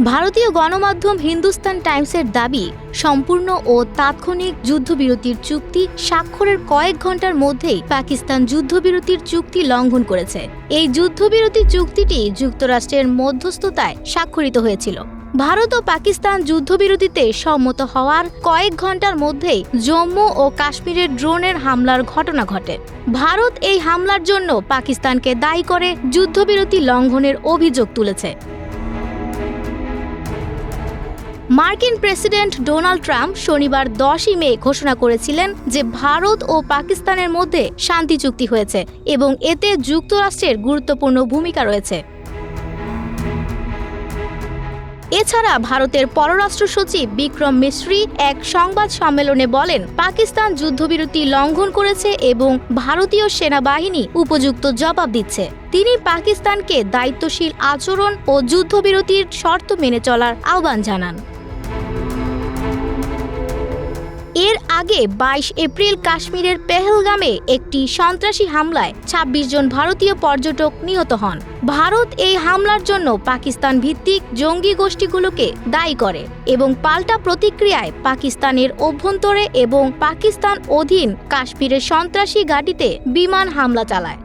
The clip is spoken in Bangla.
ভারতীয় গণমাধ্যম হিন্দুস্তান টাইমসের দাবি, সম্পূর্ণ ও তাৎক্ষণিক যুদ্ধবিরতির চুক্তি স্বাক্ষরের কয়েক ঘন্টার মধ্যেই পাকিস্তান যুদ্ধবিরতির চুক্তি লঙ্ঘন করেছে। এই যুদ্ধবিরতি চুক্তিটি যুক্তরাষ্ট্রের মধ্যস্থতায় স্বাক্ষরিত হয়েছিল। ভারত ও পাকিস্তান যুদ্ধবিরতিতে সম্মত হওয়ার কয়েক ঘন্টার মধ্যেই জম্মু ও কাশ্মীরের ড্রোনের হামলার ঘটনা ঘটে। ভারত এই হামলার জন্য পাকিস্তানকে দায়ী করে যুদ্ধবিরতি লঙ্ঘনের অভিযোগ তুলেছে। মার্কিন প্রেসিডেন্ট ডোনাল্ড ট্রাম্প শনিবার 10 মে ঘোষণা করেছিলেন যে ভারত ও পাকিস্তানের মধ্যে শান্তি চুক্তি হয়েছে এবং এতে যুক্তরাষ্ট্রের গুরুত্বপূর্ণ ভূমিকা রয়েছে। এছাড়া ভারতের পররাষ্ট্র সচিব বিক্রম মিশ্রি এক সংবাদ সম্মেলনে বলেন, পাকিস্তান যুদ্ধবিরতি লঙ্ঘন করেছে এবং ভারতীয় সেনাবাহিনী উপযুক্ত জবাব দিচ্ছে। তিনি পাকিস্তানকে দায়িত্বশীল আচরণ ও যুদ্ধবিরতির শর্ত মেনে চলার আহ্বান জানান। এর আগে 22 এপ্রিল কাশ্মীরের পেহেলগামে একটি সন্ত্রাসী হামলায় 26 জন ভারতীয় পর্যটক নিহত হন। ভারত এই হামলার জন্য পাকিস্তান ভিত্তিক জঙ্গি গোষ্ঠীগুলোকে দায়ী করে এবং পাল্টা প্রতিক্রিয়ায় পাকিস্তানের অভ্যন্তরে এবং পাকিস্তান অধীন কাশ্মীরের সন্ত্রাসী ঘাঁটিতে বিমান হামলা চালায়।